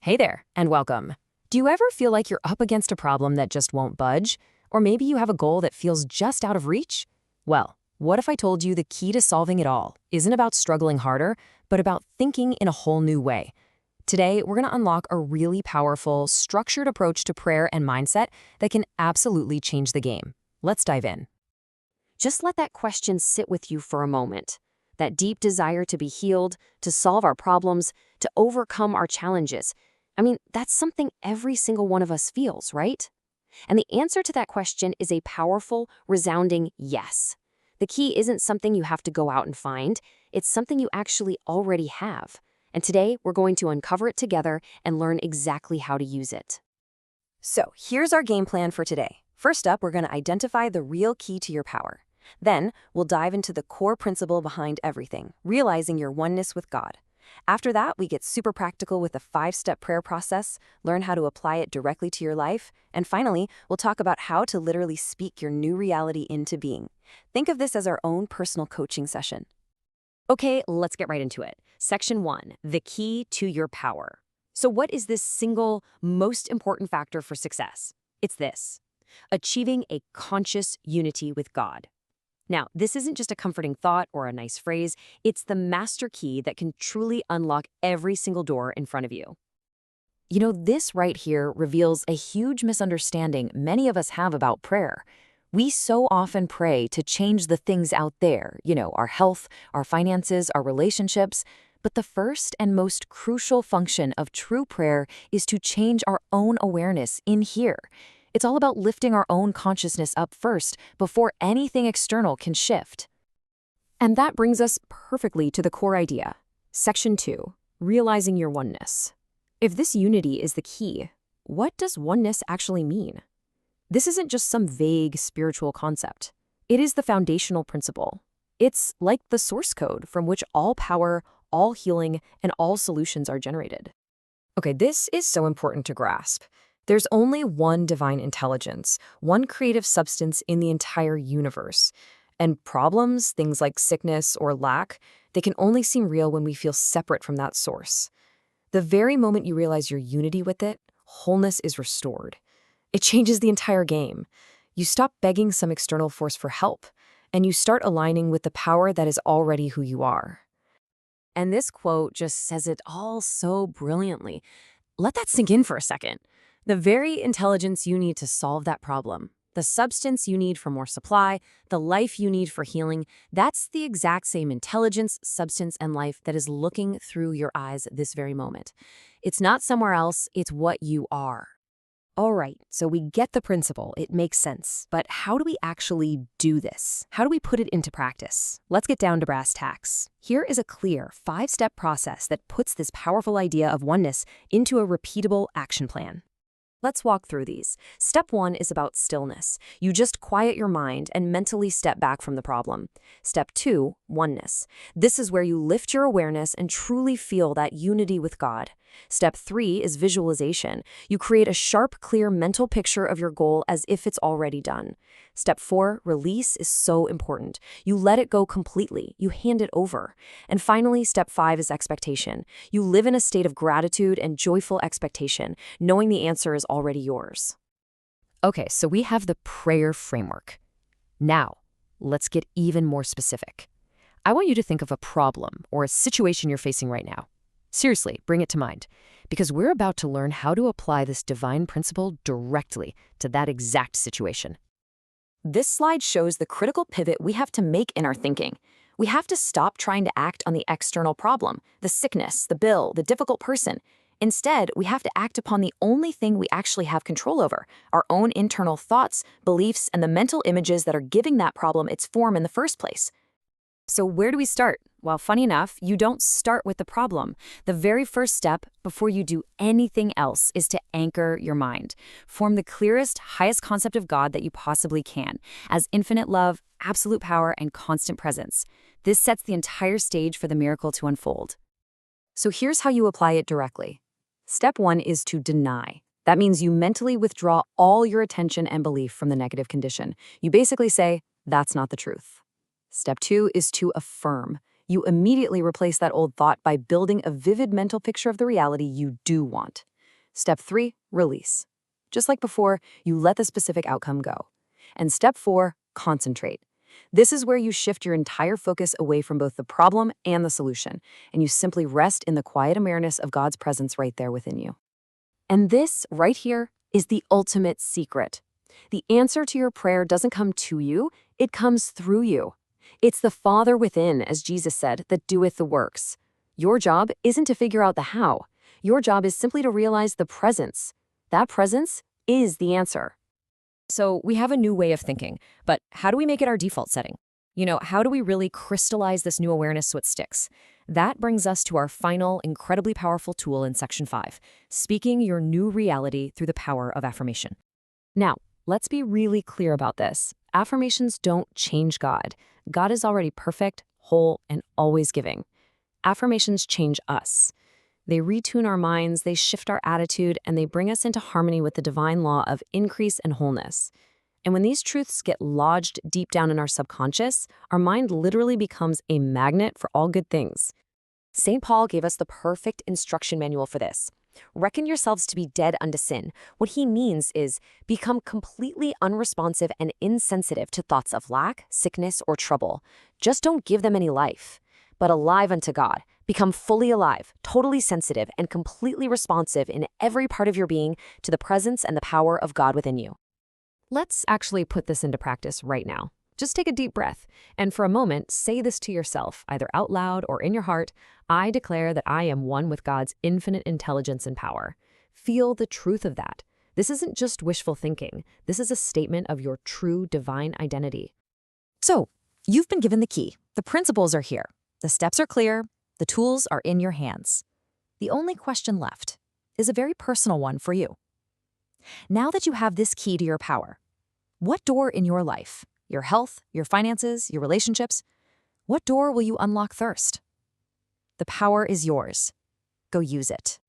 Hey there, and welcome. Do you ever feel like you're up against a problem that just won't budge? Or maybe you have a goal that feels just out of reach? Well, what if I told you the key to solving it all isn't about struggling harder, but about thinking in a whole new way? Today, we're going to unlock a really powerful, structured approach to prayer and mindset that can absolutely change the game. Let's dive in. Just let that question sit with you for a moment. That deep desire to be healed, to solve our problems, to overcome our challenges. That's something every single one of us feels, right? And the answer to that question is a powerful, resounding yes. The key isn't something you have to go out and find. It's something you actually already have. And today, we're going to uncover it together and learn exactly how to use it. So, here's our game plan for today. First up, we're going to identify the real key to your power. Then, we'll dive into the core principle behind everything, realizing your oneness with God. After that, we get super practical with a 5-step prayer process, learn how to apply it directly to your life, and finally, we'll talk about how to literally speak your new reality into being. Think of this as our own personal coaching session. Okay, let's get right into it. Section 1, the key to your power. So what is this single most important factor for success? It's this: achieving a conscious unity with God. Now, this isn't just a comforting thought or a nice phrase, it's the master key that can truly unlock every single door in front of you. This right here reveals a huge misunderstanding many of us have about prayer. We so often pray to change the things out there, our health, our finances, our relationships. But the first and most crucial function of true prayer is to change our own awareness in here. It's all about lifting our own consciousness up first before anything external can shift. And that brings us perfectly to the core idea. Section 2, realizing your oneness. If this unity is the key, what does oneness actually mean? This isn't just some vague spiritual concept. It is the foundational principle. It's like the source code from which all power, all healing, and all solutions are generated. Okay, this is so important to grasp. There's only one divine intelligence, one creative substance in the entire universe. And problems, things like sickness or lack, they can only seem real when we feel separate from that source. The very moment you realize your unity with it, wholeness is restored. It changes the entire game. You stop begging some external force for help, and you start aligning with the power that is already who you are. And this quote just says it all so brilliantly. Let that sink in for a second. The very intelligence you need to solve that problem, the substance you need for more supply, the life you need for healing, that's the exact same intelligence, substance, and life that is looking through your eyes this very moment. It's not somewhere else, it's what you are. All right, so we get the principle, it makes sense. But how do we actually do this? How do we put it into practice? Let's get down to brass tacks. Here is a clear 5-step process that puts this powerful idea of oneness into a repeatable action plan. Let's walk through these. Step 1 is about stillness. You just quiet your mind and mentally step back from the problem. Step 2, oneness. This is where you lift your awareness and truly feel that unity with God. Step 3 is visualization. You create a sharp, clear mental picture of your goal as if it's already done. Step 4, release, is so important. You let it go completely. You hand it over. And finally, step 5 is expectation. You live in a state of gratitude and joyful expectation, knowing the answer is already yours. Okay, so we have the prayer framework. Now, let's get even more specific. I want you to think of a problem or a situation you're facing right now. Seriously, bring it to mind, because we're about to learn how to apply this divine principle directly to that exact situation. This slide shows the critical pivot we have to make in our thinking. We have to stop trying to act on the external problem, the sickness, the bill, the difficult person. Instead, we have to act upon the only thing we actually have control over, our own internal thoughts, beliefs, and the mental images that are giving that problem its form in the first place. So where do we start? Well, funny enough, you don't start with the problem. The very first step before you do anything else is to anchor your mind. Form the clearest, highest concept of God that you possibly can, as infinite love, absolute power, and constant presence. This sets the entire stage for the miracle to unfold. So here's how you apply it directly. Step 1 is to deny. That means you mentally withdraw all your attention and belief from the negative condition. You basically say, that's not the truth. Step 2 is to affirm. You immediately replace that old thought by building a vivid mental picture of the reality you do want. Step 3, release. Just like before, you let the specific outcome go. And step 4, concentrate. This is where you shift your entire focus away from both the problem and the solution, and you simply rest in the quiet awareness of God's presence right there within you. And this, right here, is the ultimate secret. The answer to your prayer doesn't come to you, it comes through you. It's the Father within, as Jesus said, that doeth the works. Your job isn't to figure out the how. Your job is simply to realize the presence. That presence is the answer. So we have a new way of thinking, but how do we make it our default setting? How do we really crystallize this new awareness so it sticks? That brings us to our final, incredibly powerful tool in Section 5, speaking your new reality through the power of affirmation. Now, let's be really clear about this. Affirmations don't change God. God is already perfect, whole, and always giving. Affirmations change us. They retune our minds, they shift our attitude, and they bring us into harmony with the divine law of increase and wholeness. And when these truths get lodged deep down in our subconscious, our mind literally becomes a magnet for all good things. St. Paul gave us the perfect instruction manual for this. Reckon yourselves to be dead unto sin. What he means is become completely unresponsive and insensitive to thoughts of lack, sickness, or trouble. Just don't give them any life. But alive unto God. Become fully alive, totally sensitive, and completely responsive in every part of your being to the presence and the power of God within you. Let's actually put this into practice right now. Just take a deep breath, and for a moment, say this to yourself, either out loud or in your heart. I declare that I am one with God's infinite intelligence and power. Feel the truth of that. This isn't just wishful thinking. This is a statement of your true divine identity. So, you've been given the key. The principles are here. The steps are clear. The tools are in your hands. The only question left is a very personal one for you. Now that you have this key to your power, what door in your life, your health, your finances, your relationships, what door will you unlock first? The power is yours. Go use it.